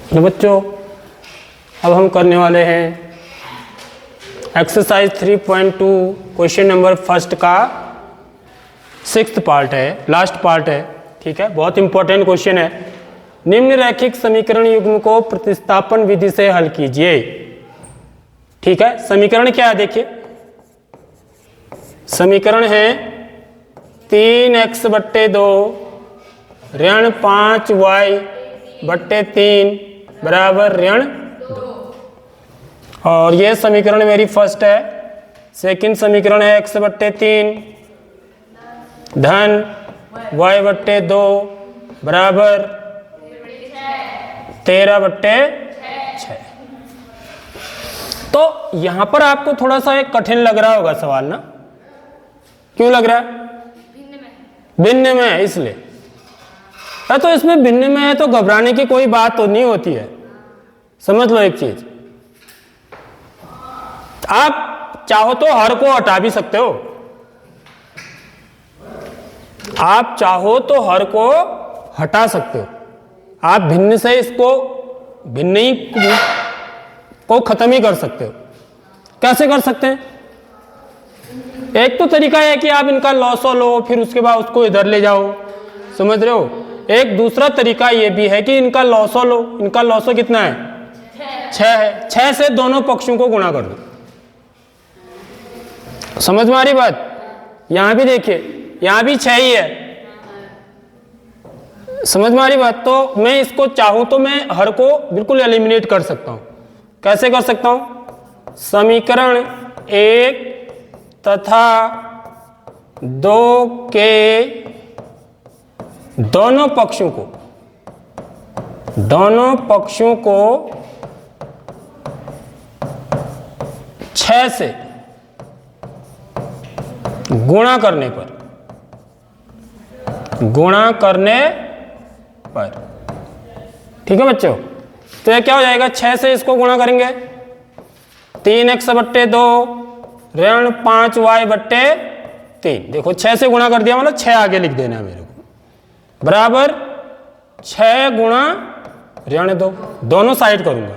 तो बच्चों अब हम करने वाले हैं एक्सरसाइज 3.2 क्वेश्चन नंबर फर्स्ट का 6th पार्ट है, लास्ट पार्ट है। ठीक है, बहुत इंपॉर्टेंट क्वेश्चन है। निम्न रैखिक समीकरण युग्म को प्रतिस्थापन विधि से हल कीजिए। ठीक है, समीकरण क्या है देखिए, समीकरण है 3x/2 ऋण 5y/3 बराबर ऋण 2। और ये समीकरण मेरी फर्स्ट है। सेकंड समीकरण है x/3 धन y/2 बराबर 13/6। तो यहां पर आपको थोड़ा सा एक कठिन लग रहा होगा सवाल ना, क्यों लग रहा है? भिन्न में है इसलिए। तो इसमें भिन्न में है तो घबराने की कोई बात तो नहीं होती है। समझ लो एक चीज, आप चाहो तो हर को हटा भी सकते हो, आप चाहो तो हर को हटा सकते हो। आप भिन्न से इसको भिन्न ही को खत्म ही कर सकते हो। कैसे कर सकते हैं? एक तो तरीका है कि आप इनका लॉसो लो, फिर उसके बाद उसको इधर ले जाओ। समझ रहे हो? एक दूसरा तरीका यह भी है कि इनका लॉसो लो। इनका लॉसो कितना है? 6 है। 6 से दोनों पक्षों को गुणा कर दो। समझ में आ रही बात? यहां भी देखिए, यहां भी 6 ही है। समझ में आ रही बात? तो मैं इसको चाहूं तो मैं हर को बिल्कुल एलिमिनेट कर सकता हूं। कैसे कर सकता हूं? समीकरण 1 तथा 2 के दोनों पक्षों को 6 से गुणा करने पर ठीक है बच्चों। तो ये क्या हो जाएगा? 6 से इसको गुणा करेंगे 3x/2 ऋण 5y/3। देखो 6 से गुणा कर दिया, मतलब 6 आगे लिख देना है मेरे को, बराबर 6 गुणा ऋण 2। दोनों साइड करूंगा।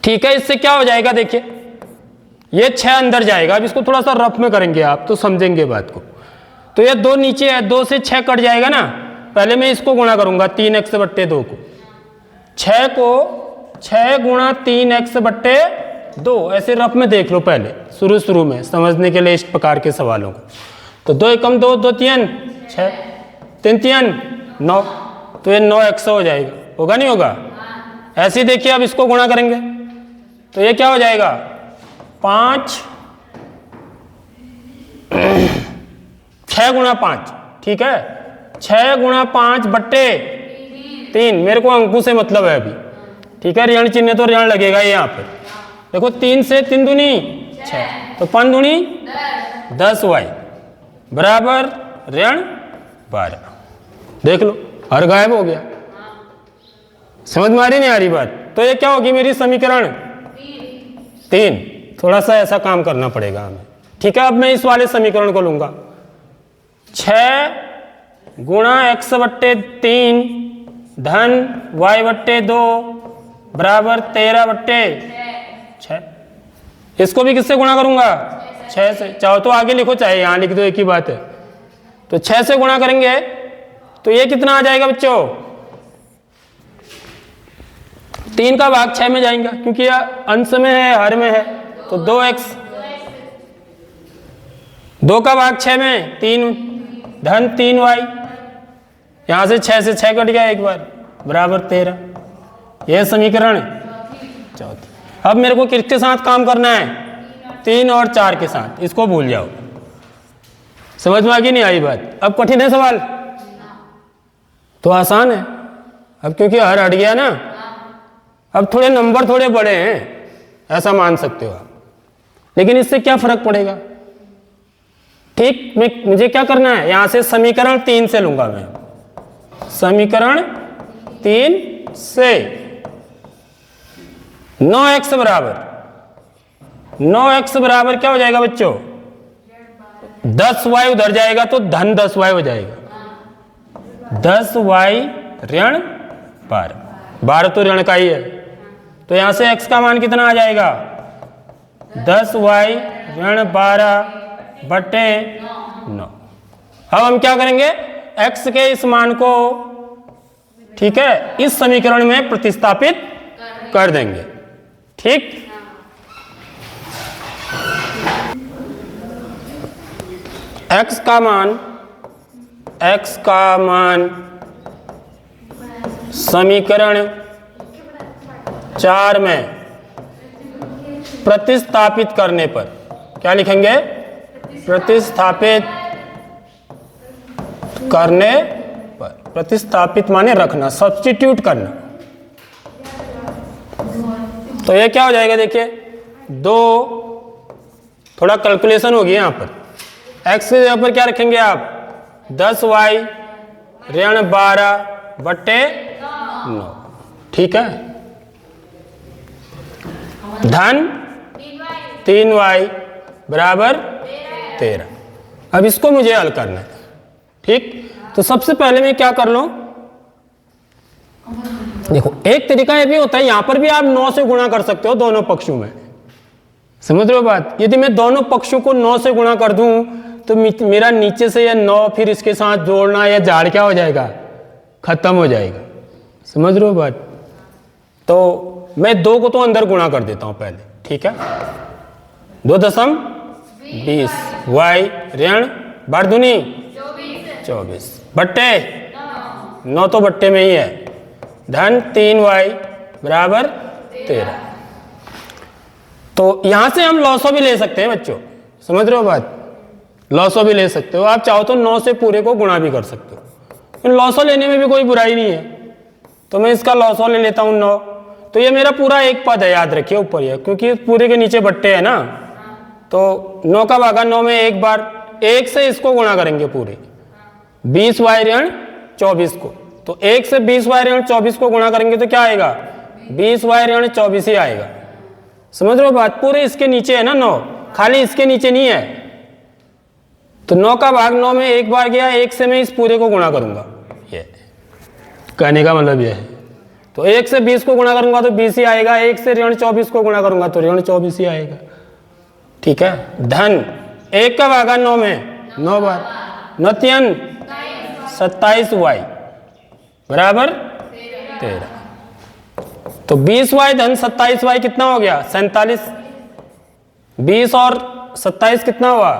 ठीक है, इससे क्या हो जाएगा देखिए, ये 6 अंदर जाएगा। अब इसको थोड़ा सा रफ में करेंगे आप तो समझेंगे बात को। तो ये 2 नीचे है, 2 से 6 कट जाएगा ना। पहले मैं इसको गुणा करूंगा 3x/2 को। 6 को 6 गुणा 3x/2 ऐसे रफ में देख लो पहले, शुरू में समझने के लिए इस प्रकार के सवालों को। तो 2 एकम 2, 2 3 6, 3 3 9। तो ये 9x हो जाएगा, होगा नहीं होगा? ऐसे ही देखिए, अब इसको गुणा करेंगे तो ये क्या हो जाएगा? 5 6 गुणा 5। ठीक है, 6 गुणा 5/3। मेरे को अंकों से मतलब है अभी। ठीक है, ऋण चिन्ह तो ऋण लगेगा यहाँ पे। देखो 3 से 3 दूनी 6, तो 5 दूनी 10y बराबर ऋण 12। देख लो, हर गायब हो गया। समझ में आ रही नहीं आ रही बात? तो ये क्या होगी मेरी समीकरण 3। थोड़ा सा ऐसा काम करना पड़ेगा हमें। ठीक है, अब मैं इस वाले समीकरण को लूंगा 6 गुणा x/3 धन y/2 बराबर 13/6। इसको भी किससे गुणा करूंगा? 6 से। चाहो तो आगे लिखो, चाहे यहां लिख दो, एक ही बात है। तो 6 से गुणा करेंगे तो ये कितना आ जाएगा बच्चों? 3 का भाग 6 में जाएगा, क्योंकि यह अंश में है, हर में है। तो 2x, 2 का भाग 6 में 3 धन 3y। यहां से 6 से 6 कट गया एक बार, बराबर 13। यह समीकरण चौथी। अब मेरे को किसके साथ काम करना है? 3 और 4 के साथ। इसको भूल जाओ। समझ में आ गई नहीं आई बात? अब कठिन है सवाल तो आसान है। अब क्योंकि हर हट गया ना, अब थोड़े नंबर थोड़े बड़े हैं, ऐसा मान सकते हो आप। लेकिन इससे क्या फर्क पड़ेगा? ठीक, मुझे क्या करना है? यहां से समीकरण 3 से लूंगा मैं। समीकरण 3 से 9x बराबर क्या हो जाएगा बच्चों? 10y उधर जाएगा तो धन 10y हो जाएगा। 10y ऋण 12, 12 तो ऋण का ही है, तो यहां से x का मान कितना आ जाएगा 10y ऋण 12 बटे 9। अब हम क्या करेंगे, x के इस मान को, ठीक है, इस समीकरण में प्रतिस्थापित कर देंगे। ठीक, x का मान समीकरण 4 में प्रतिस्थापित करने पर क्या लिखेंगे, प्रतिस्थापित करने पर, प्रतिस्थापित माने रखना, सब्स्टिट्यूट करना। तो ये क्या हो जाएगा, देखिए 2, थोड़ा कैलकुलेशन होगी यहां पर। x के जगह पर क्या रखेंगे आप 10y ऋण 12 बटे 9, ठीक है, धन 3y बराबर 13। अब इसको मुझे हल करना है। ठीक, तो सबसे पहले मैं क्या कर लूं, देखो एक तरीका ये भी होता है, यहां पर भी आप 9 से गुणा कर सकते हो दोनों पक्षों में, समझ रहे हो बात। यदि मैं दोनों पक्षों को 9 से गुणा कर दूं तो मेरा नीचे से यह 9 फिर इसके साथ जोड़ना या जाड़ क्या हो जाएगा, खत्म हो जाएगा, समझ रहे हो बात। तो मैं 2 को तो अंदर गुणा कर देता हूं पहले, ठीक है, 2.20 y ऋण 12 24 बट्टे 9 तो बट्टे में ही है, धन 3y बराबर 13। तो यहां से हम लॉसो भी ले सकते हैं बच्चों, समझ रहे हो बात, लॉसो भी ले सकते हो। आप चाहो तो 9 से पूरे को गुणा भी कर सकते हो, लॉसो लेने में भी कोई बुराई नहीं है। तो मैं इसका लॉसो ले लेता हूं 9, तो ये मेरा पूरा एक पद है, याद रखिए ऊपर ये, क्योंकि पूरे के नीचे बट्टे है ना। तो 9 का भागा 9 में एक बार 1 से इसको गुणा करेंगे पूरे 20y ऋण 24 को, तो 1 से 20y ऋण 24 को गुणा करेंगे तो क्या आएगा 20y ऋण 24 ही आएगा, समझ रहे हो बात। पूरे इसके नीचे है ना 9, खाली इसके नीचे नहीं है। तो 9 का भाग 9 में एक बार गया, 1 से मैं इस पूरे को गुणा करूंगा, ये कहने का मतलब ये है। तो 1 से 20 को गुणा करूंगा तो 20 ही आएगा, 1 से ऋण 24 को गुणा करूंगा तो ऋण 24 ही आएगा, ठीक है, धन 1 का भागा 9 में 9 बार, 9 3 27y बराबर 13। तो 20y धन 27y कितना हो गया 47, 20 और 27 कितना हुआ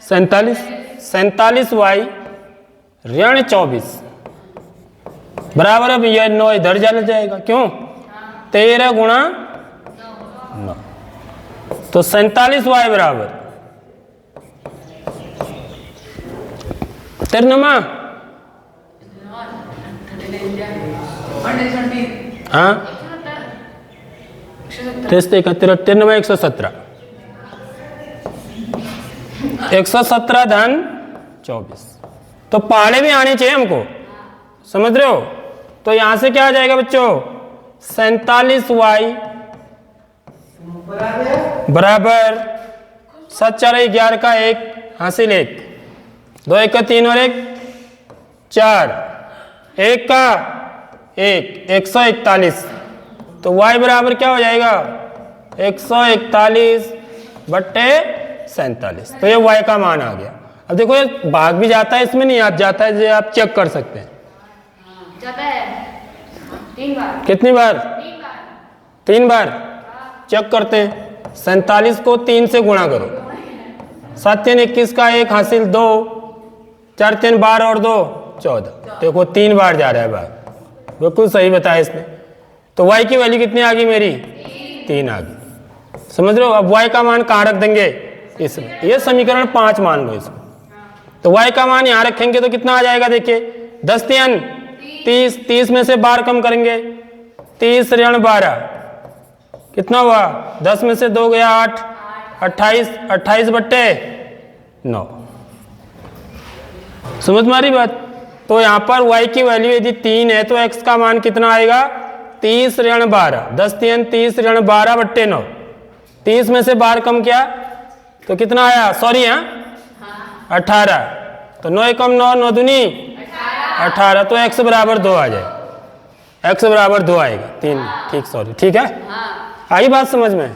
47, 47y ऋण 24 बराबर। अब यह 9 इधर चला जाएगा, क्यों 13 गुणा 9, तो 47y बराबर 13 हाँ 117 117 धन 24। तो पहाड़े भी आने चाहिए हमको, समझ रहे हो। तो यहां से क्या आ जाएगा बच्चों 47y बराबर 7 4 11 का 1 हासिल 1, 2 1 का 3 और 1 4, 1 का 1 141। तो y बराबर क्या हो जाएगा 141 बट्टे 47। तो ये y का मान आ गया। अब देखो ये भाग भी जाता है, इसमें नहीं आप जाता है, जो आप चेक कर सकते हैं जाता है 3 बार। कितनी बार 3 बार चेक करते हैं। 47 को 3 से गुणा करो, 7 3 21 का 1 हासिल 2, 4 3 12 और 2 14। देखो 3 बार जा रहा है भाग, बिल्कुल सही बताया इसने। तो y की वैल्यू कितनी आ गई मेरी 3 आ गई, समझ रहे हो। अब y का मान कहाँ रख देंगे इसमें, ये समीकरण 5 मान लो इसमें। तो y का मान यहाँ रखेंगे तो कितना आ जाएगा देखिए 10 3 30, 30 में से 12 कम करेंगे 30 ऋण 12 कितना हुआ 10 में से 2 गया 8, 28 28 बट्टे 9, समझ मारी बात। तो यहाँ पर y की वैल्यू यदि 3 है तो x का मान कितना आएगा 30 ऋण 12, 10 3 30 ऋण 12 बट्टे 9, 30 में से 12 कम किया तो कितना आया, सॉरी 18। तो 9 कम 9 9 दूनी 18 तो x बराबर 2 आ जाए, x बराबर 2 आएगा 3, ठीक, सॉरी, ठीक है, हाँ आई बात समझ में।